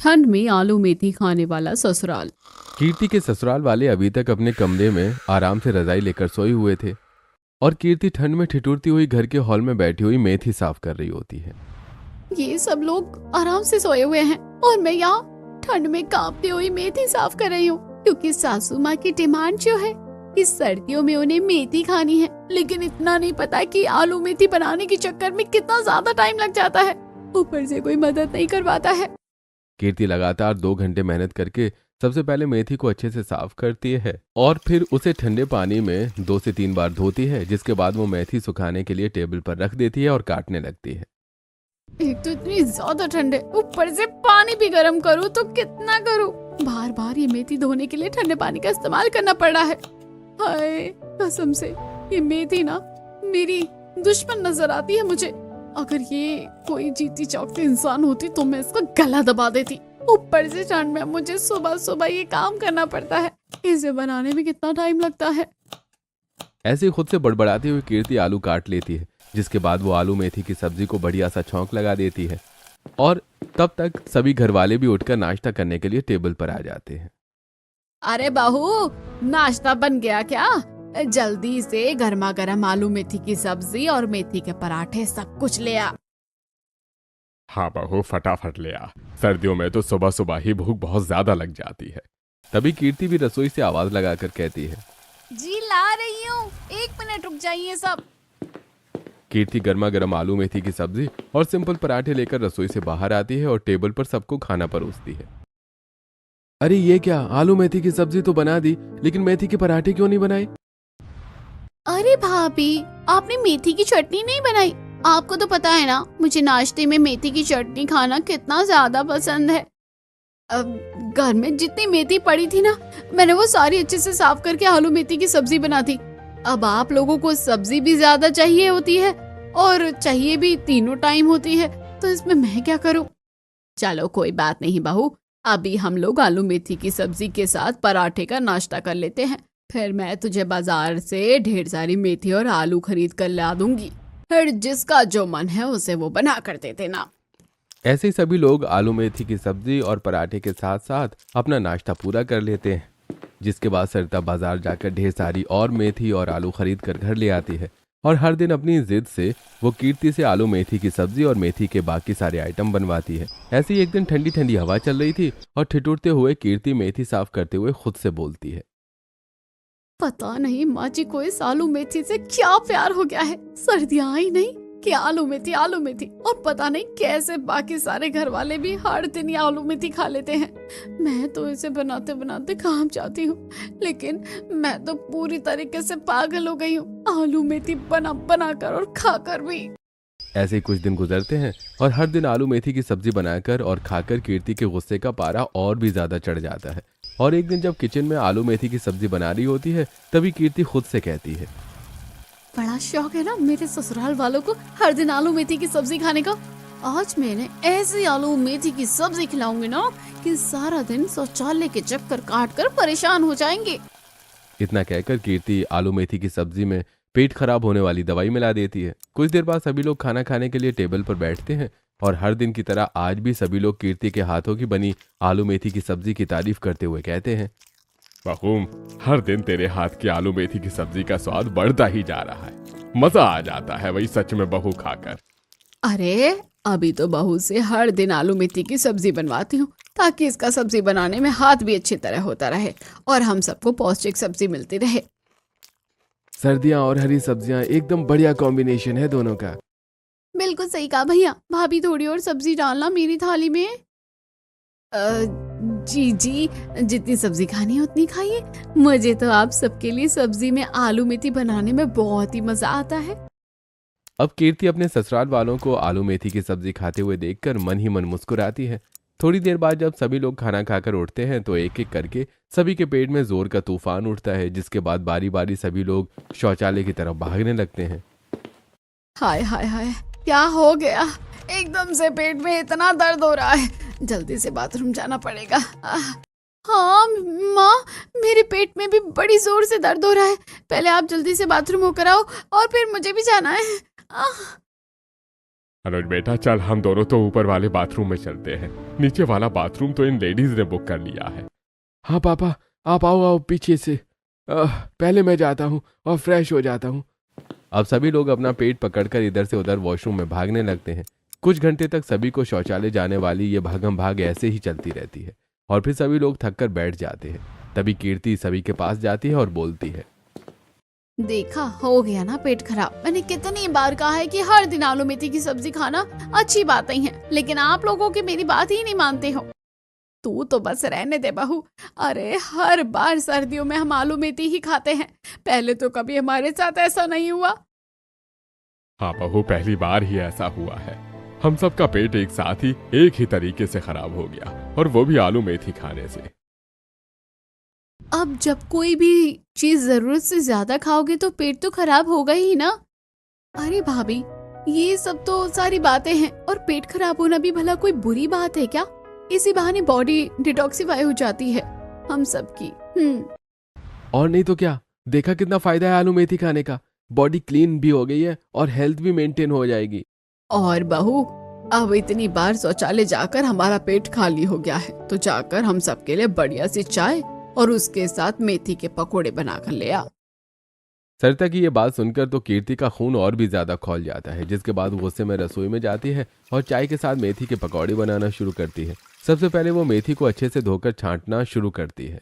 ठंड में आलू मेथी खाने वाला ससुराल। कीर्ति के ससुराल वाले अभी तक अपने कमरे में आराम से रजाई लेकर सोए हुए थे और कीर्ति ठंड में ठिठुरती हुई घर के हॉल में बैठी हुई मेथी साफ कर रही होती है। ये सब लोग आराम से सोए हुए हैं और मैं यहाँ ठंड में कांपती हुई मेथी साफ कर रही हूँ, क्योंकि सासू माँ की डिमांड जो है इस सर्दियों में उन्हें मेथी खानी है। लेकिन इतना नहीं पता कि आलू मेथी बनाने के चक्कर में कितना ज्यादा टाइम लग जाता है, ऊपर से कोई मदद नहीं करवाता है। कीर्ति लगातार 2 घंटे मेहनत करके सबसे पहले मेथी को अच्छे से साफ करती है और फिर उसे ठंडे पानी में 2 से 3 बार धोती है, जिसके बाद वो मेथी सुखाने के लिए टेबल पर रख देती है और काटने लगती है। एक तो इतनी ज्यादा ठंड है, ऊपर से पानी भी गर्म करूँ तो कितना करूँ। बार बार ये मेथी धोने के लिए ठंडे पानी का इस्तेमाल करना पड़ रहा है। हाय, कसम से ये मेथी ना मेरी दुश्मन नजर आती है मुझे। अगर ये कोई जीती चौकती इंसान होती तो मैं इसका गला दबा देती। ऊपर से ठंड में मुझे सुबह सुबह ये काम करना पड़ता है, इसे बनाने में कितना टाइम लगता है। ऐसे ही खुद से बड़बड़ाती हुई कीर्ति आलू काट लेती है, जिसके बाद वो आलू मेथी की सब्जी को बढ़िया सा छौंक लगा देती है और तब तक सभी घर वाले भी उठकर नाश्ता करने के लिए टेबल पर आ जाते हैं। अरे बहू, नाश्ता बन गया क्या? जल्दी से गर्मा गर्म आलू मेथी की सब्जी और मेथी के पराठे सब कुछ ले आ। हाँ बहू, फटाफट ले आ। सर्दियों में तो सुबह सुबह ही भूख बहुत ज्यादा लग जाती है। तभी कीर्ति भी रसोई से आवाज लगाकर कहती है, जी ला रही हूँ, 1 मिनट रुक जाइए सब। कीर्ति गर्मा गर्म आलू मेथी की सब्जी और सिंपल पराठे लेकर रसोई से बाहर आती है और टेबल पर सबको खाना परोसती है। अरे ये क्या, आलू मेथी की सब्जी तो बना दी, लेकिन मेथी के पराठे क्यों नहीं बनाए? अरे भाभी, आपने मेथी की चटनी नहीं बनाई? आपको तो पता है ना, मुझे नाश्ते में मेथी की चटनी खाना कितना ज्यादा पसंद है। अब घर में जितनी मेथी पड़ी थी ना, मैंने वो सारी अच्छे से साफ करके आलू मेथी की सब्जी बना दी। अब आप लोगों को सब्जी भी ज्यादा चाहिए होती है और चाहिए भी तीनों टाइम होती है, तो इसमें मैं क्या करूं? चलो कोई बात नहीं बहू, अभी हम लोग आलू मेथी की सब्जी के साथ पराठे का नाश्ता कर लेते हैं। फिर मैं तुझे बाजार से ढेर सारी मेथी और आलू खरीद कर ला दूंगी। फिर जिसका जो मन है उसे वो बना कर देते ना। ऐसे ही सभी लोग आलू मेथी की सब्जी और पराठे के साथ साथ अपना नाश्ता पूरा कर लेते हैं, जिसके बाद सरिता बाजार जाकर ढेर सारी और मेथी और आलू खरीद कर घर ले आती है और हर दिन अपनी जिद से वो कीर्ति से आलू मेथी की सब्जी और मेथी के बाकी सारे आइटम बनवाती है। ऐसे ही एक दिन ठंडी ठंडी हवा चल रही थी और ठिठुरते हुए कीर्ति मेथी साफ करते हुए खुद से बोलती है, पता नहीं माँ जी को इस आलू मेथी से क्या प्यार हो गया है। सर्दियाँ आई नहीं कि आलू मेथी, और पता नहीं कैसे बाकी सारे घर वाले भी हर दिन ये आलू मेथी खा लेते हैं। मैं तो इसे बनाते बनाते काम चाहती हूँ, लेकिन मैं तो पूरी तरीके से पागल हो गई हूँ आलू मेथी बना बना कर और खाकर भी। ऐसे ही कुछ दिन गुजरते हैं और हर दिन आलू मेथी की सब्जी बनाकर और खाकर कीर्ति के गुस्से का पारा और भी ज्यादा चढ़ जाता है। और एक दिन जब किचन में आलू मेथी की सब्जी बना रही होती है, तभी कीर्ति खुद से कहती है, बड़ा शौक है ना मेरे ससुराल वालों को हर दिन आलू मेथी की सब्जी खाने का। आज मैंने ऐसी आलू मेथी की सब्जी खिलाऊंगी ना कि सारा दिन शौचालय के चक्कर काट कर परेशान हो जाएंगे। इतना कहकर कीर्ति आलू मेथी की सब्जी में पेट खराब होने वाली दवाई मिला देती है। कुछ देर बाद सभी लोग खाना खाने के लिए टेबल पर बैठते हैं और हर दिन की तरह आज भी सभी लोग कीर्ति के हाथों की बनी आलू मेथी की सब्जी की तारीफ करते हुए कहते हैं, बहू, हर दिन तेरे हाथ की आलू मेथी की सब्जी का स्वाद बढ़ता ही जा रहा है। मजा आ जाता है वही सच में बहू खाकर। अरे अभी तो बहू से हर दिन आलू मेथी की सब्जी बनवाती हूँ, ताकि इसका सब्जी बनाने में हाथ भी अच्छी तरह होता रहे और हम सबको पौष्टिक सब्जी मिलती रहे। सर्दियाँ और हरी सब्जियाँ एकदम बढ़िया कॉम्बिनेशन है दोनों का। बिल्कुल सही कहा भैया, भाभी थोड़ी और सब्जी डालना मेरी थाली में। जी जी, जितनी सब्जी खानी है उतनी खाइए। मुझे तो आप सबके लिए सब्जी में आलू मेथी बनाने में बहुत ही मजा आता है। अब कीर्ति अपने ससुराल वालों को आलू मेथी की सब्जी खाते हुए देखकर मन ही मन मुस्कुराती है। थोड़ी देर बाद जब सभी लोग खाना खाकर उठते हैं तो एक एक करके सभी के पेट में जोर का तूफान उठता है, जिसके बाद बारी बारी सभी लोग शौचालय की तरफ भागने लगते हैं। हाय हाय हाय, क्या हो गया? एकदम से पेट में इतना दर्द हो रहा है, जल्दी से बाथरूम जाना पड़ेगा। हाँ माँ, मेरे पेट में भी बड़ी जोर से दर्द हो रहा है। पहले आप जल्दी से बाथरूम होकर आओ और फिर मुझे भी जाना है। अनुज बेटा चल, हम दोनों तो ऊपर वाले बाथरूम में चलते हैं। नीचे वाला बाथरूम तो इन लेडीज ने बुक कर लिया है। हाँ पापा, आप आओ आओ पीछे से। पहले मैं जाता हूँ और फ्रेश हो जाता हूँ। अब सभी लोग अपना पेट पकड़कर इधर से उधर वॉशरूम में भागने लगते हैं। कुछ घंटे तक सभी को शौचालय जाने वाली ये भागम भाग ऐसे ही चलती रहती है और फिर सभी लोग थक कर बैठ जाते हैं। तभी कीर्ति सभी के पास जाती है और बोलती है, देखा, हो गया ना पेट खराब। मैंने कितनी बार कहा है कि हर दिन आलू मेथी की सब्जी खाना अच्छी बात ही है, लेकिन आप लोगों की मेरी बात ही नहीं मानते हो। तू तो बस रहने दे बहू। अरे हर बार सर्दियों में हम आलू मेथी ही खाते हैं, पहले तो कभी हमारे साथ ऐसा नहीं हुआ। हाँ बहू, पहली बार ही ऐसा हुआ है। हम सबका पेट एक साथ ही एक ही तरीके से खराब हो गया, और वो भी आलू मेथी खाने से। अब जब कोई भी चीज जरूरत से ज्यादा खाओगे तो पेट तो खराब होगा ही ना। अरे भाभी, ये सब तो सारी बातें हैं, और पेट खराब होना भी भला कोई बुरी बात है क्या? इसी बहाने बॉडी डिटॉक्सिफाई हो जाती है हम सबकी। और नहीं तो क्या, देखा कितना फायदा है आलू मेथी खाने का। बॉडी क्लीन भी हो गई है और हेल्थ भी मेंटेन हो जाएगी। और बहू, अब इतनी बार शौचालय जाकर हमारा पेट खाली हो गया है, तो जाकर हम सबके लिए बढ़िया सी चाय और उसके साथ मेथी के पकोड़े बनाकर ले आ। सरिता की ये बात सुनकर तो कीर्ति का खून और भी ज्यादा खौल जाता है, जिसके बाद गुस्से में रसोई में जाती है और चाय के साथ मेथी के पकौड़े बनाना शुरू करती है। सबसे पहले वो मेथी को अच्छे से धोकर छांटना शुरू करती है।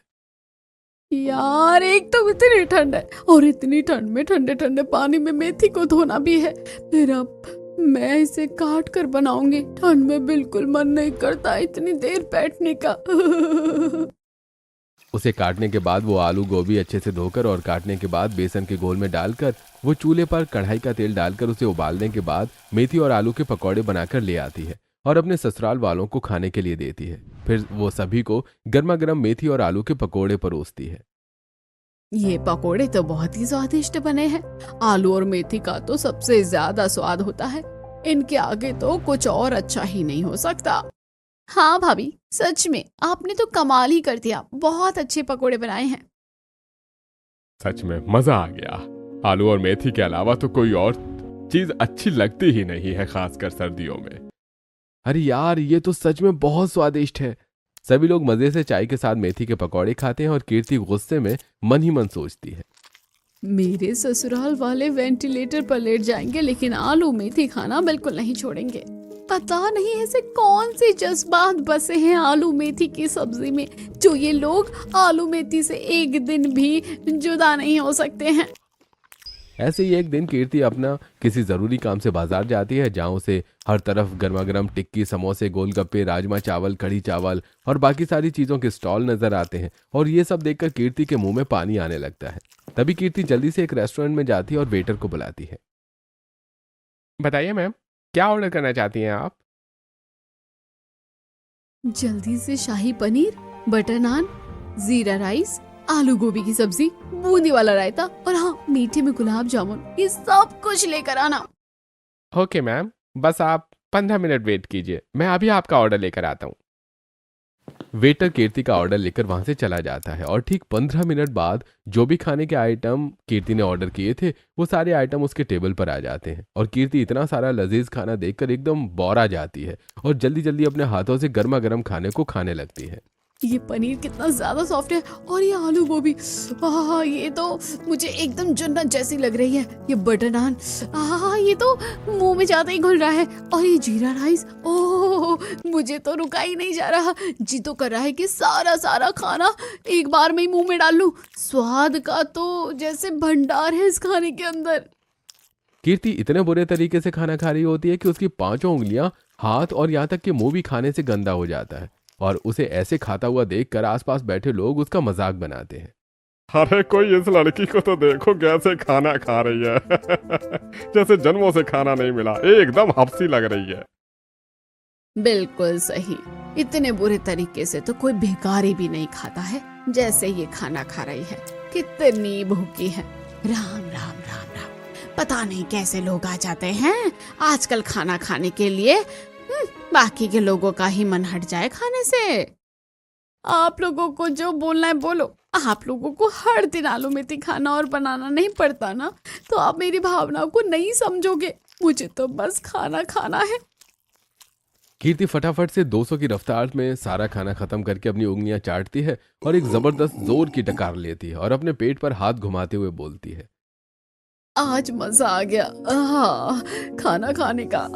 यार, एक तो इतनी ठंड है और इतनी ठंड में ठंडे ठंडे पानी में मेथी को धोना भी है। फिर अब मैं इसे काट कर बनाऊंगी। ठंड में बिल्कुल मन नहीं करता इतनी देर बैठने का। उसे काटने के बाद वो आलू गोभी अच्छे से धोकर और काटने के बाद बेसन के घोल में डालकर वो चूल्हे पर कढ़ाई का तेल डालकर उसे उबालने के बाद मेथी और आलू के पकौड़े बनाकर ले आती है और अपने ससुराल वालों को खाने के लिए देती है। फिर वो सभी को गर्मा गर्म मेथी और आलू के पकौड़े परोसती है। ये पकोड़े तो बहुत ही स्वादिष्ट बने हैं। आलू और मेथी का तो सबसे ज्यादा स्वाद होता है, इनके आगे तो कुछ और अच्छा ही नहीं हो सकता। हाँ भाभी, सच में आपने तो कमाल ही कर दिया। बहुत अच्छे पकोड़े बनाए हैं। सच में मजा आ गया। आलू और मेथी के अलावा तो कोई और चीज अच्छी लगती ही नहीं है, खासकर सर्दियों में। अरे यार, ये तो सच में बहुत स्वादिष्ट है। सभी लोग मजे से चाय के साथ मेथी के पकौड़े खाते हैं और कीर्ति गुस्से में मन ही मन सोचती है, मेरे ससुराल वाले वेंटिलेटर पर लेट जाएंगे, लेकिन आलू मेथी खाना बिल्कुल नहीं छोड़ेंगे। पता नहीं ऐसे कौन से जज्बात बसे हैं आलू मेथी की सब्जी में, जो ये लोग आलू मेथी से एक दिन भी जुदा नहीं हो सकते हैं। ऐसे ही एक दिन कीर्ति अपना किसी जरूरी काम से बाजार जाती है, जहाँ उसे हर तरफ गर्मा गर्म टिक्की, समोसे, गोलगप्पे, राजमा चावल, कढ़ी चावल और बाकी सारी चीजों के स्टॉल नजर आते हैं। और ये सब देखकर कीर्ति के मुंह में पानी आने लगता है। तभी कीर्ति जल्दी से एक रेस्टोरेंट में जाती है और वेटर को बुलाती है। बताइए मैम, क्या ऑर्डर करना चाहती हैं आप? जल्दी से शाही पनीर, बटर नान, जीरा राइस, आलू गोभी की सब्जी, बूंदी वाला रायता और हाँ, मीठे में गुलाब जामुन, ये सब कुछ लेकर आना। ओके मैम, बस आप 15 मिनट वेट कीजिए, मैं अभी आपका ऑर्डर लेकर आता हूँ। वेटर कीर्ति का ऑर्डर लेकर वहां से चला जाता है और ठीक 15 मिनट बाद जो भी खाने के आइटम कीर्ति ने ऑर्डर किए थे वो सारे आइटम उसके टेबल पर आ जाते हैं। और कीर्ति इतना सारा लजीज खाना देखकर एकदम बौरा जाती है और जल्दी जल्दी अपने हाथों से गर्मा गर्म खाने को खाने लगती है। ये पनीर कितना ज्यादा सॉफ्ट है, और ये आलू गोभी, आहा, ये तो मुझे एकदम जन्नत जैसी लग रही है। ये बटर नान, आहा, ये तो मुंह में जाते ही घुल रहा है। और ये जीरा राइस, ओह, मुझे तो रुका ही नहीं जा रहा। जी तो कर रहा है कि सारा सारा खाना एक बार में ही मुंह में डाल लूं। स्वाद का तो जैसे भंडार है इस खाने के अंदर। कीर्ति इतने बुरे तरीके से खाना खा रही होती है कि उसकी 5 उंगलियां, हाथ और यहाँ तक कि मुंह भी खाने से गंदा हो जाता है। और उसे ऐसे खाता हुआ देखकर आसपास बैठे लोग उसका मजाक बनाते हैं। अरे कोई इस लड़की को तो देखो कैसे खाना खा रही है जैसे जन्मों से खाना नहीं मिला, एकदम हफ्सी लग रही है। बिल्कुल सही, इतने बुरे तरीके से तो कोई भिखारी भी नहीं खाता है जैसे ये खाना खा रही है। कितनी भूखी है। राम राम राम राम, पता नहीं कैसे लोग आ जाते हैं आजकल खाना खाने के लिए। बाकी के लोगों का ही मन हट जाए खाने से। आप लोगों को जो बोलना है बोलो। आप लोगों को हर दिन आलू मेथी खाना और बनाना नहीं पड़ता ना, तो आप मेरी भावनाओं को नहीं समझोगे। मुझे तो बस खाना खाना है। कीर्ति फटाफट से 200 की रफ्तार में सारा खाना खत्म करके अपनी उंगलियां चाटती है और एक जबरदस्त जोर की डकार लेती है और अपने पेट पर हाथ घुमाते हुए बोलती है, आज मजा आ गया खाना खाने का।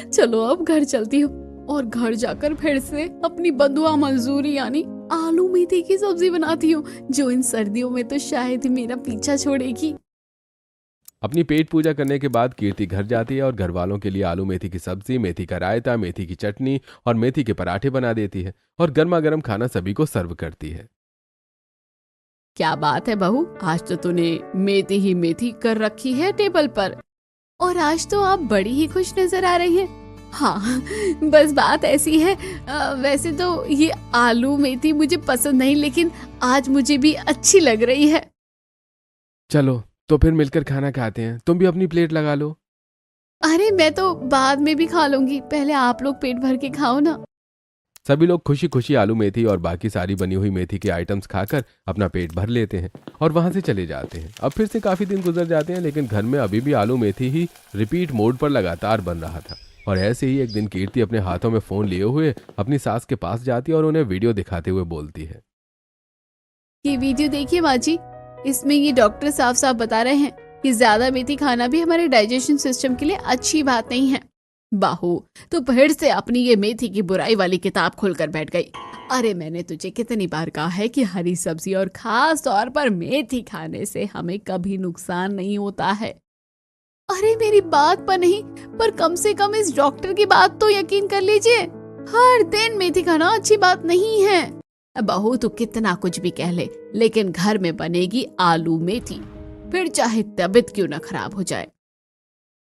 चलो अब घर चलती हूँ और घर जाकर फिर से अपनी बदुआ मंजूरी यानी आलू मेथी की सब्जी बनाती हूँ, जो इन सर्दियों में तो शायद ही मेरा पीछा छोड़ेगी। अपनी पेट पूजा करने के बाद कीर्ति घर जाती है और घर वालों के लिए आलू मेथी की सब्जी, मेथी का रायता, मेथी की चटनी और मेथी के पराठे बना देती है और गर्मा गर्म खाना सभी को सर्व करती है। क्या बात है बहू, आज तो तूने मेथी ही मेथी कर रखी है टेबल पर, और आज तो आप बड़ी ही खुश नजर आ रही हैं। हाँ, बस बात ऐसी है, वैसे तो ये आलू मेथी मुझे पसंद नहीं, लेकिन आज मुझे भी अच्छी लग रही है। चलो तो फिर मिलकर खाना खाते हैं, तुम भी अपनी प्लेट लगा लो। अरे मैं तो बाद में भी खा लूंगी, पहले आप लोग पेट भर के खाओ ना। सभी लोग खुशी खुशी आलू मेथी और बाकी सारी बनी हुई मेथी के आइटम्स खाकर अपना पेट भर लेते हैं और वहां से चले जाते हैं। अब फिर से काफी दिन गुजर जाते हैं, लेकिन घर में अभी भी आलू मेथी ही रिपीट मोड पर लगातार बन रहा था। और ऐसे ही एक दिन कीर्ति अपने हाथों में फोन लिए हुए अपनी सास के पास जाती है और उन्हें वीडियो दिखाते हुए बोलती है, ये वीडियो देखिए बाजी, इसमें ये डॉक्टर साफ साफ बता रहे हैं कि ज्यादा मेथी खाना भी हमारे डाइजेशन सिस्टम के लिए अच्छी बात नहीं है। बाहू तो फिर से अपनी ये मेथी की बुराई वाली किताब खोलकर बैठ गई। अरे मैंने तुझे कितनी बार कहा है कि हरी सब्जी और खास तौर पर मेथी खाने से हमें कभी नुकसान नहीं होता है। अरे मेरी बात पर नहीं, पर कम से कम इस डॉक्टर की बात तो यकीन कर लीजिए। हर दिन मेथी खाना अच्छी बात नहीं है। बहू तो कितना कुछ भी कह ले, लेकिन घर में बनेगी आलू मेथी, फिर चाहे तबीयत क्यों न खराब हो जाए।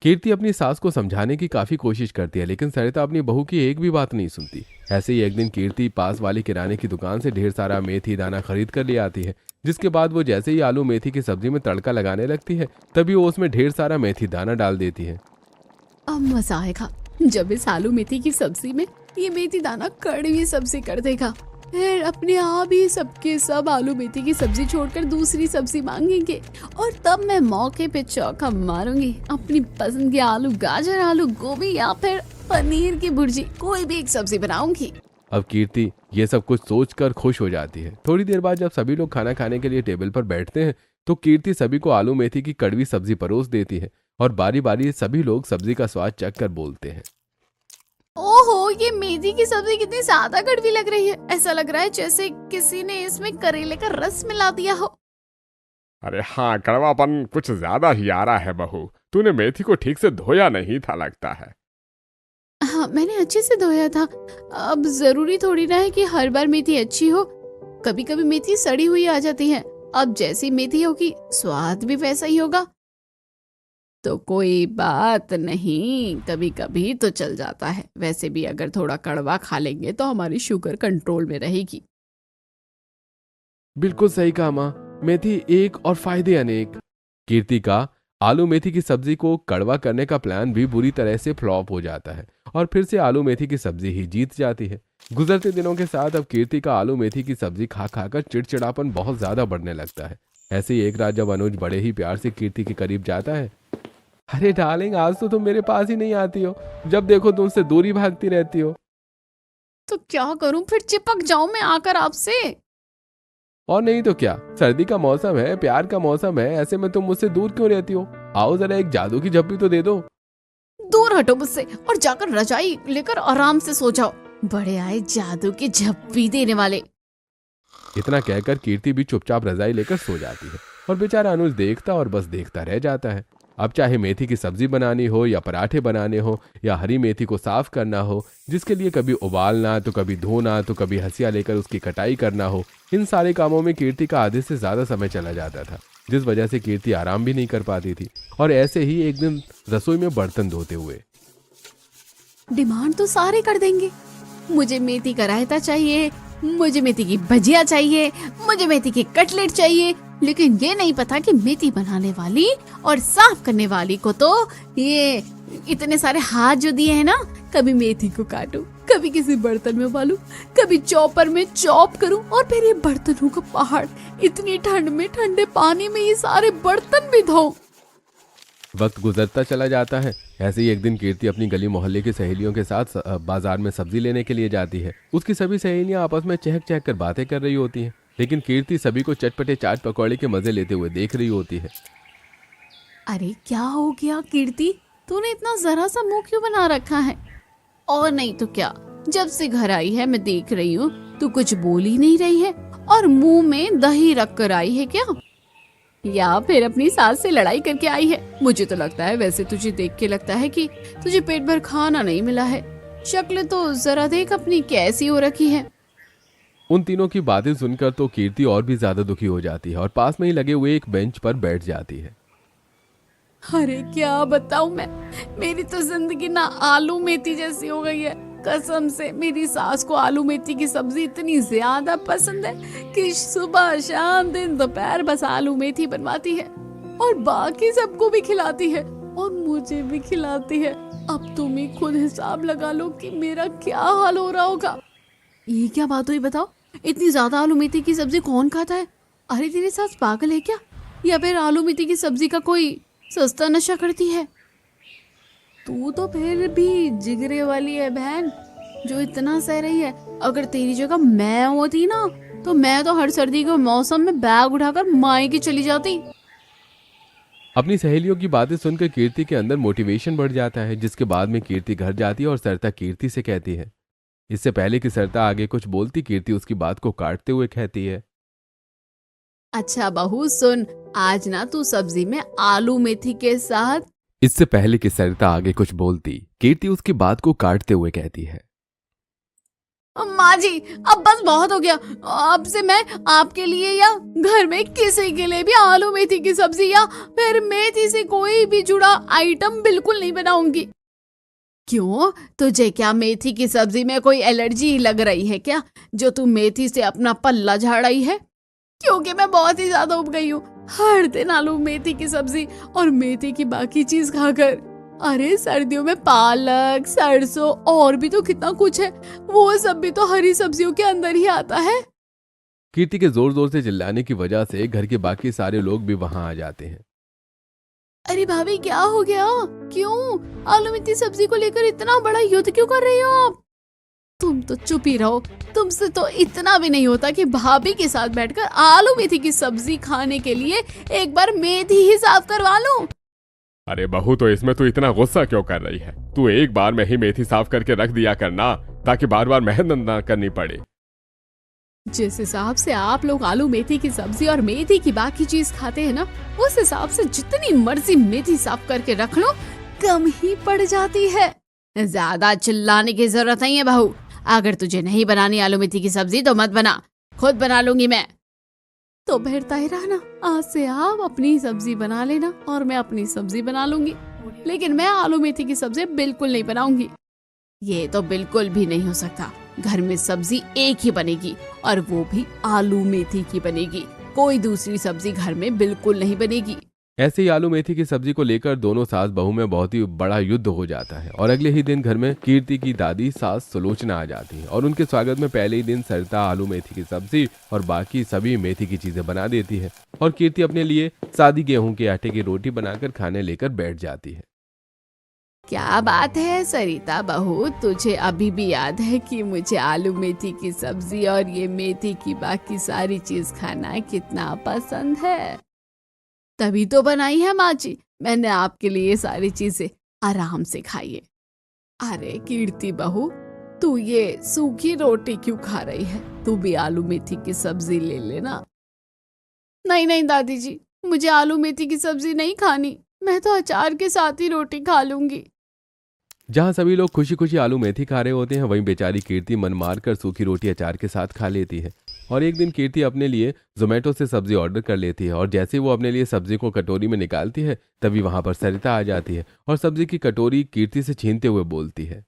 कीर्ति अपनी सास को समझाने की काफी कोशिश करती है, लेकिन सरिता अपनी बहू की एक भी बात नहीं सुनती। ऐसे ही एक दिन कीर्ति पास वाली किराने की दुकान से ढेर सारा मेथी दाना खरीद कर ले आती है, जिसके बाद वो जैसे ही आलू मेथी की सब्जी में तड़का लगाने लगती है, तभी वो उसमें ढेर सारा मेथी दाना डाल देती है। अब मजा आएगा जब इस आलू मेथी की सब्जी में ये मेथी दाना कड़वी सब्जी कर देगा, फिर अपने आप ही सबके सब आलू मेथी की सब्जी छोड़कर दूसरी सब्जी मांगेंगे, और तब मैं मौके पे चौका मारूंगी, अपनी पसंद की आलू गाजर, आलू गोभी या फिर पनीर की भुर्जी, कोई भी एक सब्जी बनाऊंगी। अब कीर्ति ये सब कुछ सोचकर खुश हो जाती है। थोड़ी देर बाद जब सभी लोग खाना खाने के लिए टेबल पर बैठते हैं, तो कीर्ति सभी को आलू मेथी की कड़वी सब्जी परोस देती है और बारी बारी सभी लोग सब्जी का स्वाद चख कर बोलते हैं, ओहो, ये मेथी की सब्जी कितनी ज्यादा कड़वी लग रही है। ऐसा लग रहा है जैसे किसी ने इसमें करेले का रस मिला दिया हो। अरे हाँ, कड़वापन कुछ ज्यादा ही आ रहा है बहू। तूने मेथी को ठीक से धोया नहीं था लगता है। हाँ, मैंने अच्छे से धोया था। अब जरूरी थोड़ी ना है कि हर बार मेथी अच्छी हो, कभी कभी मेथी सड़ी हुई आ जाती है। अब जैसी मेथी होगी स्वाद भी वैसा ही होगा, तो कोई बात नहीं, कभी कभी तो चल जाता है। वैसे भी अगर थोड़ा कड़वा खा लेंगे तो हमारी शुगर कंट्रोल में रहेगी। बिल्कुल सही कहा माँ, मेथी एक और फायदे अनेक। कीर्ति का आलू मेथी की सब्जी को कड़वा करने का प्लान भी बुरी तरह से फ्लॉप हो जाता है और फिर से आलू मेथी की सब्जी ही जीत जाती है। गुजरते दिनों के साथ अब कीर्ति का आलू मेथी की सब्जी खा खाकर चिड़चिड़ापन बहुत ज्यादा बढ़ने लगता है। ऐसे ही एक रात जब अनुज बड़े ही प्यार से कीर्ति के करीब जाता है, अरे डार्लिंग, आज तो तुम मेरे पास ही नहीं आती हो, जब देखो तुमसे दूरी भागती रहती हो। तो क्या करूं, फिर चिपक जाऊं मैं आकर आपसे। और नहीं तो क्या, सर्दी का मौसम है, प्यार का मौसम है, ऐसे में तुम मुझसे दूर क्यों रहती हो? आओ जरा एक जादू की झप्पी तो दे दो। दूर हटो मुझसे और जाकर रजाई लेकर आराम से सो जाओ। बड़े आए जादू की झप्पी देने वाले। इतना कहकर कीर्ति भी चुपचाप रजाई लेकर सो जाती है और बेचारा अनुज देखता और बस देखता रह जाता है। अब चाहे मेथी की सब्जी बनानी हो या पराठे बनाने हो या हरी मेथी को साफ करना हो, जिसके लिए कभी उबालना तो कभी धोना तो कभी हंसिया लेकर उसकी कटाई करना हो, इन सारे कामों में कीर्ति का आधे से ज्यादा समय चला जाता था, जिस वजह से कीर्ति आराम भी नहीं कर पाती थी। और ऐसे ही एक दिन रसोई में बर्तन धोते हुए, डिमांड तो सारे कर देंगे, मुझे मेथी का रायता चाहिए, मुझे मेथी की भजिया चाहिए, मुझे मेथी की कटलेट चाहिए, लेकिन ये नहीं पता कि मेथी बनाने वाली और साफ करने वाली को तो ये इतने सारे हाथ जो दिए हैं ना, कभी मेथी को काटूं, कभी किसी बर्तन में उबालूं, कभी चॉपर में चॉप करूं, और फिर ये बर्तनों का पहाड़, इतनी ठंड में ठंडे पानी में ये सारे बर्तन भी धोऊं। वक्त गुजरता चला जाता है। ऐसे ही एक दिन कीर्ति अपनी गली मोहल्ले की सहेलियों के साथ बाजार में सब्जी लेने के लिए जाती है। उसकी सभी सहेलियां आपस में चहक चहक कर बातें कर रही होती हैं, लेकिन कीर्ति सभी को चटपटे चाट पकौड़े के मजे लेते हुए देख रही होती है। अरे क्या हो गया कीर्ति, तूने इतना जरा सा मुंह क्यों बना रखा है? और नहीं तो क्या, जब से घर आई है मैं देख रही हूँ तू कुछ बोल ही नहीं रही है और मुंह में दही रख कर आई है क्या, या फिर अपनी सास से लड़ाई करके आई है? मुझे तो लगता है, वैसे तुझे देख के लगता है कि तुझे पेट भर खाना नहीं मिला है। शक्ल तो जरा देख अपनी कैसी हो रखी है। उन तीनों की बातें सुनकर तो कीर्ति और भी ज्यादा दुखी हो जाती है और पास में ही लगे हुए एक बेंच पर बैठ जाती है। अरे क्या बताऊं मैं, मेरी तो जिंदगी ना आलू मेथी जैसी हो गई है। कसम से मेरी सास को आलू मेथी की सब्जी इतनी ज्यादा पसंद है कि सुबह शाम दिन दोपहर बस आलू मेथी बनवाती है और बाकी सबको भी खिलाती है और मुझे भी खिलाती है। अब तुम ही खुद हिसाब लगा लो कि मेरा क्या हाल हो रहा होगा। ये क्या बात हुई बताओ, इतनी ज्यादा आलू मेथी की सब्जी कौन खाता है? अरे तेरी सास पागल है क्या, या फिर आलू मेथी की सब्जी का कोई सस्ता नशा करती है? तू तो फिर भी जिगरे वाली है बहन, जो इतना सह रही है। अगर तेरी जगह मैं होती ना तो मैं तो हर सर्दी के मौसम में बैग उठाकर मायके चली जाती। अपनी सहेलियों की बातें सुनकर कीर्ति के अंदर मोटिवेशन बढ़ जाता है, जिसके बाद में कीर्ति घर जाती है और सरिता कीर्ति से कहती है। इससे पहले कि सरिता आगे कुछ बोलती, कीर्ति उसकी बात को काटते हुए कहती है, अच्छा बहू सुन, आज ना तू सब्जी में आलू मेथी के साथ। इससे पहले कि सरिता आगे कुछ बोलती, कीर्ति उसकी बात को काटते हुए कहती है, माँ जी अब बस बहुत हो गया। अब से मैं आपके लिए या घर में किसी के लिए भी आलू मेथी की सब्जी या फिर मेथी से कोई भी जुड़ा आइटम बिल्कुल नहीं बनाऊंगी। क्यों, तुझे क्या मेथी की सब्जी में कोई एलर्जी लग रही है क्या, जो तू मेथी से अपना पल्ला झाड़ आई है? क्योंकि मैं बहुत ही ज्यादा उब गई हूँ हर दिन आलू मेथी की सब्जी और मेथी की बाकी चीज खाकर। अरे सर्दियों में पालक, सरसों और भी तो कितना कुछ है, वो सब भी तो हरी सब्जियों के अंदर ही आता है। कीर्ति के जोर जोर से चिल्लाने की वजह से घर के बाकी सारे लोग भी वहां आ जाते हैं। अरे भाभी क्या हो गया, क्यों आलू मेथी सब्जी को लेकर इतना बड़ा युद्ध क्यों कर रही हो आप? तुम तो चुप ही रहो, तुमसे तो इतना भी नहीं होता कि भाभी के साथ बैठकर आलू मेथी की सब्जी खाने के लिए एक बार मेथी ही साफ करवा लूं। अरे बहू, तो इसमें तू इतना गुस्सा क्यों कर रही है? तू एक बार में ही मेथी साफ करके रख दिया करना, ताकि बार बार मेहनत ना करनी पड़े। जिस हिसाब से आप लोग आलू मेथी की सब्जी और मेथी की बाकी चीज खाते हैं ना, उस हिसाब से जितनी मर्जी मेथी साफ करके रख लो कम ही पड़ जाती है। ज्यादा चिल्लाने की जरूरत नहीं है बहू। अगर तुझे नहीं बनानी आलू मेथी की सब्जी तो मत बना, खुद बना लूंगी मैं। तो बेहतर ही रहना, आज से आप अपनी सब्जी बना लेना और मैं अपनी सब्जी बना लूंगी, लेकिन मैं आलू मेथी की सब्जी बिल्कुल नहीं बनाऊंगी। ये तो बिल्कुल भी नहीं हो सकता। घर में सब्जी एक ही बनेगी और वो भी आलू मेथी की बनेगी, कोई दूसरी सब्जी घर में बिल्कुल नहीं बनेगी। ऐसे ही आलू मेथी की सब्जी को लेकर दोनों सास बहू में बहुत ही बड़ा युद्ध हो जाता है और अगले ही दिन घर में कीर्ति की दादी सास सुलोचना आ जाती है और उनके स्वागत में पहले ही दिन सरिता आलू मेथी की सब्जी और बाकी सभी मेथी की चीजें बना देती है और कीर्ति अपने लिए सादी गेहूं के आटे की रोटी बनाकर खाने लेकर बैठ जाती है। क्या बात है सरिता बहू, तुझे अभी भी याद है कि मुझे आलू मेथी की सब्जी और ये मेथी की बाकी सारी चीज खाना कितना पसंद है? तभी तो बनाई है माँ जी मैंने आपके लिए सारी चीजें, आराम से खाइए। अरे कीर्ति बहू, तू ये सूखी रोटी क्यों खा रही है? तू भी आलू मेथी की सब्जी ले लेना। नहीं नहीं दादी जी, मुझे आलू मेथी की सब्जी नहीं खानी, मैं तो अचार के साथ ही रोटी खा लूंगी। जहाँ सभी लोग खुशी खुशी आलू मेथी खा रहे होते हैं, वहीं बेचारी कीर्ति मन मार कर सूखी रोटी अचार के साथ खा लेती है। और एक दिन कीर्ति अपने लिए जोमेटो से सब्जी ऑर्डर कर लेती है और जैसे वो अपने लिए सब्जी को कटोरी में निकालती है तभी वहां पर सरिता आ जाती है और सब्जी की कटोरी कीर्ति से छीनते हुए बोलती है,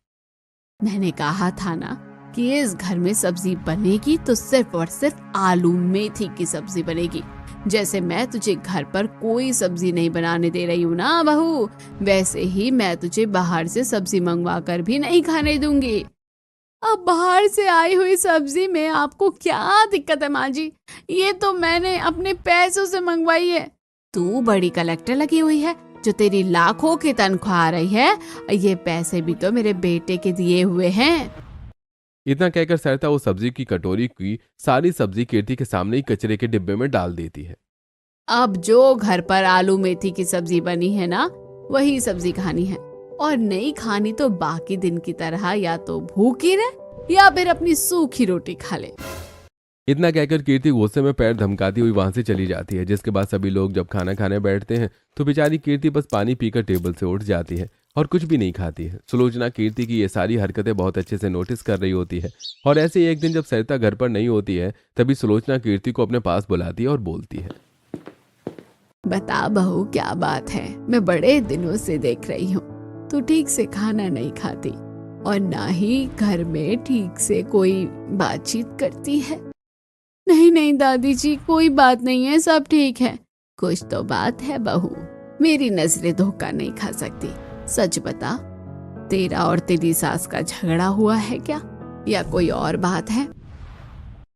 मैंने कहा था ना कि इस घर में सब्जी बनेगी तो सिर्फ और सिर्फ आलू मेथी की सब्जी बनेगी। जैसे मैं तुझे घर पर कोई सब्जी नहीं बनाने दे रही हूँ ना बहू, वैसे ही मैं तुझे बाहर से सब्जी मंगवा कर भी नहीं खाने दूंगी। अब बाहर से आई हुई सब्जी में आपको क्या दिक्कत है माँ जी? ये तो मैंने अपने पैसों से मंगवाई है। तू बड़ी कलेक्टर लगी हुई है, जो तेरी लाखों की तनख्वाह आ रही है, ये पैसे भी तो मेरे बेटे के दिए हुए हैं। इतना कहकर सरिता वो सब्जी की कटोरी की सारी सब्जी कीर्ति के सामने ही कचरे के डिब्बे में डाल देती है। अब जो घर पर आलू मेथी की सब्जी बनी है ना, वही सब्जी खानी है, और नहीं खानी तो बाकी दिन की तरह या तो भूखी रहे या फिर अपनी सूखी रोटी खा ले। इतना कहकर कीर्ति गुस्से में पैर धमकाती हुई वहां से चली जाती है। जिसके बाद सभी लोग जब खाना खाने बैठते हैं तो बेचारी कीर्ति बस पानी पीकर टेबल से उठ जाती है और कुछ भी नहीं खाती है। सुलोचना कीर्ति की ये सारी हरकतें बहुत अच्छे से नोटिस कर रही होती है और ऐसे ही एक दिन जब सरिता घर पर नहीं होती है तभी सुलोचना कीर्ति को अपने पास बुलाती है और बोलती है, बता बहू, क्या बात है? मैं बड़े दिनों से देख रही हूँ तू ठीक से खाना नहीं खाती और ना ही घर में ठीक से कोई बातचीत करती है। नहीं नहीं दादी जी, कोई बात नहीं है, सब ठीक है। कुछ तो बात है बहू, मेरी नजरें धोखा नहीं खा सकती। सच बता, तेरा और तेरी सास का झगड़ा हुआ है क्या, या कोई और बात है?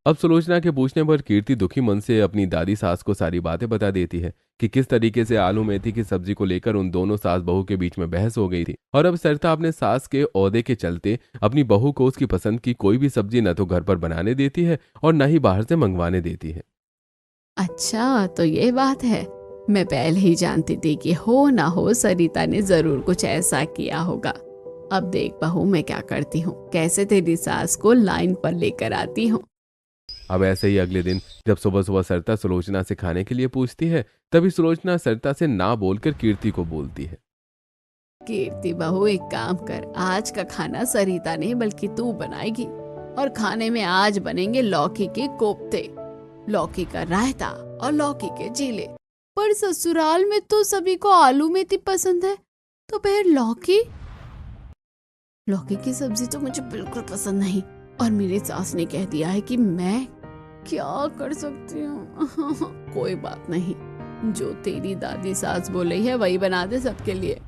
अब सुलोचना के पूछने पर कीर्ति दुखी मन से अपनी दादी सास को सारी बातें बता देती है कि किस तरीके से आलू मेथी की सब्जी को लेकर उन दोनों सास बहू के बीच में बहस हो गई थी और अब सरिता अपने सास के ओहदे के चलते अपनी बहू को उसकी पसंद की कोई भी सब्जी न तो घर पर बनाने देती है और न ही बाहर से मंगवाने देती है। अच्छा, तो ये बात है। मैं पहले ही जानती थी कि हो ना हो सरिता ने जरूर कुछ ऐसा किया होगा। अब देख बहू, मैं क्या करती हूँ, कैसे तेरी सास को लाइन पर लेकर आती हूँ। अब ऐसे ही अगले दिन जब सुबह सुबह सरिता सुलोचना से खाने के लिए पूछती है तभी सुलोचना सरिता से ना बोलकर कीर्ति को बोलती है, कीर्ति बहू, एक काम कर, आज का खाना सरिता नहीं बल्कि तू बनाएगी, और खाने में आज बनेंगे लौकी के कोफ्ते, लौकी का रायता और लौकी के चीले। पर ससुराल में तो सभी को आलू मेथी पसंद है, तो फिर लौकी की सब्जी तो मुझे बिल्कुल पसंद नहीं, और मेरी सास ने कह दिया है कि मैं क्या कर सकती हूँ। कोई बात नहीं, जो तेरी दादी सास बोल रही है वही बना दे सबके लिए।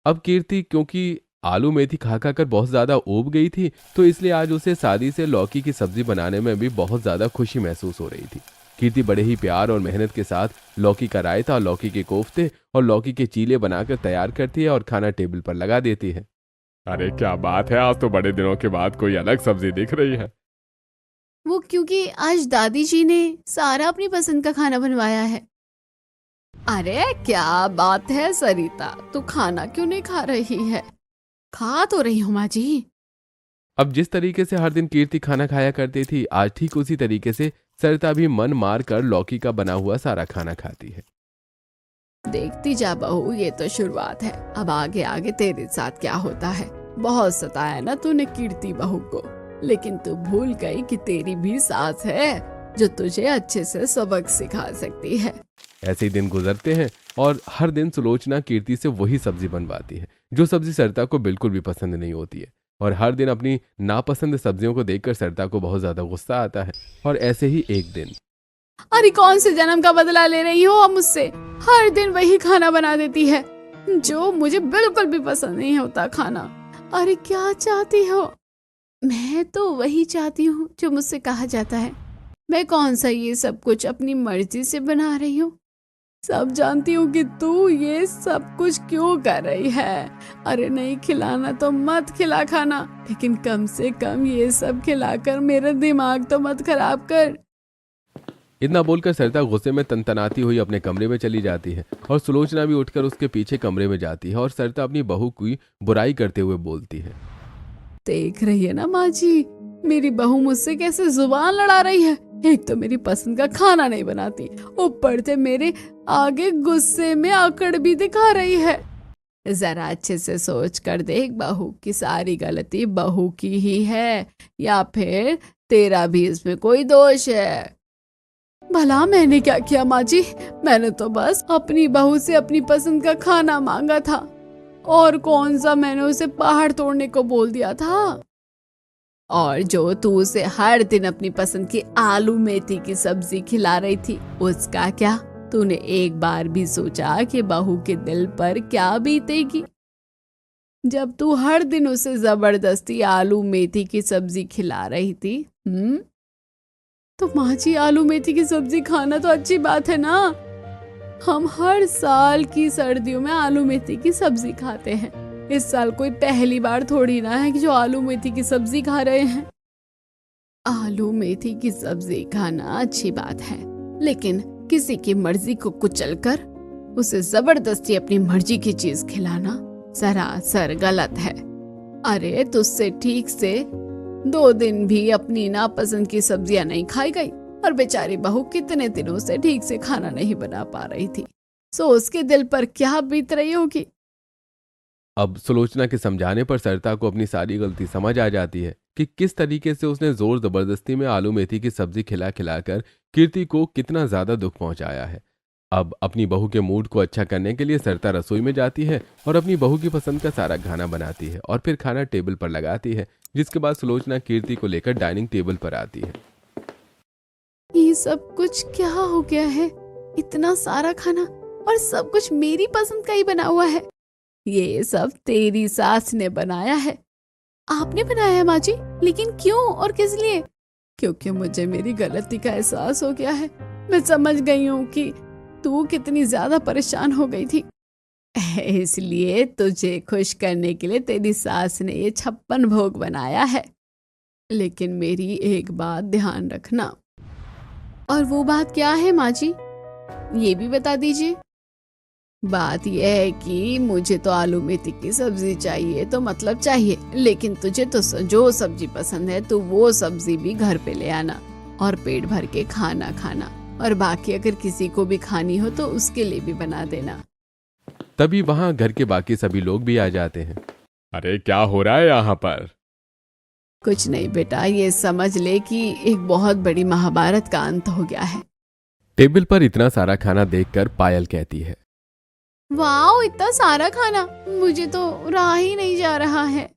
अब कीर्ति क्योंकि आलू मेथी खा खा कर बहुत ज्यादा ऊब गई थी तो इसलिए आज उसे शादी से लौकी की सब्जी बनाने में भी बहुत ज्यादा खुशी महसूस हो रही थी। कीर्ति बड़े ही प्यार और मेहनत के साथ लौकी का रायता, लौकी के कोफ्ते और लौकी के चीले बनाकर तैयार करती है और खाना टेबल पर लगा देती है। अरे क्या बात है, आज तो बड़े दिनों के बाद कोई अलग सब्जी दिख रही है। वो क्योंकि आज दादी जी ने सारा अपनी पसंद का खाना बनवाया है। अरे क्या बात है सरिता, तू खाना क्यों नहीं खा रही है? खा तो रही हूँ माँ जी। अब जिस तरीके से हर दिन कीर्ति खाना खाया करती थी, आज ठीक उसी तरीके से सरिता भी मन मार कर लौकी का बना हुआ सारा खाना खाती है। देखती जा बहू, ये तो शुरुआत है, अब आगे आगे तेरे साथ क्या होता है। बहुत सताया ना तूने कीर्ति बहू को, लेकिन तू भूल गई कि तेरी भी सास है जो तुझे अच्छे से सबक सिखा सकती है। ऐसे ही दिन गुजरते हैं और हर दिन सुलोचना कीर्ति से वही सब्जी बनवाती है जो सब्जी सरिता को बिल्कुल भी पसंद नहीं होती है, और हर दिन अपनी नापसंद सब्जियों को देखकर सरिता को बहुत ज्यादा गुस्सा आता है। और ऐसे ही एक दिन, अरे कौन से जन्म का बदला ले रही हो अब मुझसे? हर दिन वही खाना बना देती है जो मुझे बिल्कुल भी पसंद नहीं होता खाना। अरे क्या चाहती हो? मैं तो वही चाहती हूँ जो मुझसे कहा जाता है। मैं कौन सा ये सब कुछ अपनी मर्जी से बना रही हूँ? सब जानती हूँ कि तू ये सब कुछ क्यों कर रही है। अरे नहीं खिलाना तो मत खिला खाना, लेकिन कम से कम ये सब खिलाकर मेरा दिमाग तो मत खराब कर। इतना बोलकर सरिता गुस्से में तनतनाती हुई अपने कमरे में चली जाती है और सुलोचना भी उठकर उसके पीछे कमरे में जाती है और सरिता अपनी बहू की बुराई करते हुए बोलती है, देख रही है ना माँ जी, मेरी बहू मुझसे कैसे जुबान लड़ा रही है। एक तो मेरी पसंद का खाना नहीं बनाती, ऊपर से मेरे आगे गुस्से में आकड़ भी दिखा रही है। जरा अच्छे से सोच कर देख बहू की सारी गलती बहू की ही है, या फिर तेरा भी इसमें कोई दोष है। भला मैंने क्या किया माँ जी? मैंने तो बस अपनी बहू से अपनी पसंद का खाना मांगा था, और कौन सा मैंने उसे पहाड़ तोड़ने को बोल दिया था। और जो तू उसे हर दिन अपनी पसंद की आलू मेथी की सब्जी खिला रही थी, उसका क्या? तूने एक बार भी सोचा कि बहू के दिल पर क्या बीतेगी जब तू हर दिन उसे जबरदस्ती आलू मेथी की सब्जी खिला रही थी? तो माँ जी, आलू मेथी की सब्जी खाना तो अच्छी बात है ना, हम हर साल की सर्दियों में आलू मेथी की सब्जी खाते हैं। इस साल कोई पहली बार थोड़ी ना है कि जो आलू मेथी की सब्जी खा रहे हैं। आलू मेथी की सब्जी खाना अच्छी बात है, लेकिन किसी की मर्जी को कुचलकर उसे जबरदस्ती अपनी मर्जी की चीज खिलाना सरासर गलत है। अरे तुझसे ठीक से 2 दिन भी अपनी नापसंद की सब्जियां नहीं खाई गई और बेचारी बहू कितने दिनों से ठीक से खाना नहीं बना पा रही थी। सो उसके दिल पर क्या बीत रही होगी। अब सुलोचना के समझाने पर सरिता को अपनी सारी गलती समझ आ जाती है कि किस तरीके से उसने जोर जबरदस्ती में आलू मेथी की सब्जी खिला खिलाकर कीर्ति को कितना ज्यादा दुख पहुंचाया है। अब अपनी बहू के मूड को अच्छा करने के लिए सरिता रसोई में जाती है और अपनी बहू की पसंद का सारा खाना बनाती है और फिर खाना टेबल पर लगाती है, जिसके बाद सुलोचना कीर्ति को लेकर डाइनिंग टेबल पर आती है। ये सब कुछ क्या हो गया है? इतना सारा खाना और सब कुछ मेरी पसंद का ही बना हुआ है। ये सब तेरी सास ने बनाया है। आपने बनाया है माँ जी, लेकिन क्यों और किस लिए? क्योंकि मुझे मेरी गलती का एहसास हो गया है। मैं समझ गई हूँ कि तू कितनी ज्यादा परेशान हो गई थी, इसलिए तुझे खुश करने के लिए तेरी सास ने ये 56 भोग बनाया है। लेकिन मेरी एक बात ध्यान रखना। और वो बात क्या है माँ जी, ये भी बता दीजिए। बात यह है कि मुझे तो आलू मेथी की सब्जी चाहिए तो मतलब चाहिए, लेकिन तुझे तो जो सब्जी पसंद है तो वो सब्जी भी घर पे ले आना और पेट भर के खाना खाना, और बाकी अगर किसी को भी खानी हो तो उसके लिए भी बना देना। तभी वहां घर के बाकी सभी लोग भी आ जाते हैं। अरे क्या हो रहा है यहाँ पर? कुछ नहीं बेटा, ये समझ ले कि एक बहुत बड़ी महाभारत का अंत हो गया है। टेबल पर इतना सारा खाना देखकर पायल कहती है, वाह, इतना सारा खाना, मुझे तो रहा ही नहीं जा रहा है।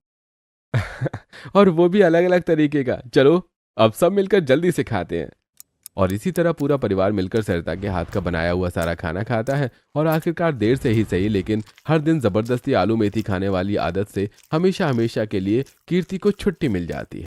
और वो भी अलग अलग तरीके का। चलो अब सब मिलकर जल्दी से खाते हैं। और इसी तरह पूरा परिवार मिलकर सरिता के हाथ का बनाया हुआ सारा खाना खाता है और आखिरकार देर से ही सही, लेकिन हर दिन जबरदस्ती आलू मेथी खाने वाली आदत से हमेशा हमेशा के लिए कीर्ति को छुट्टी मिल जाती है।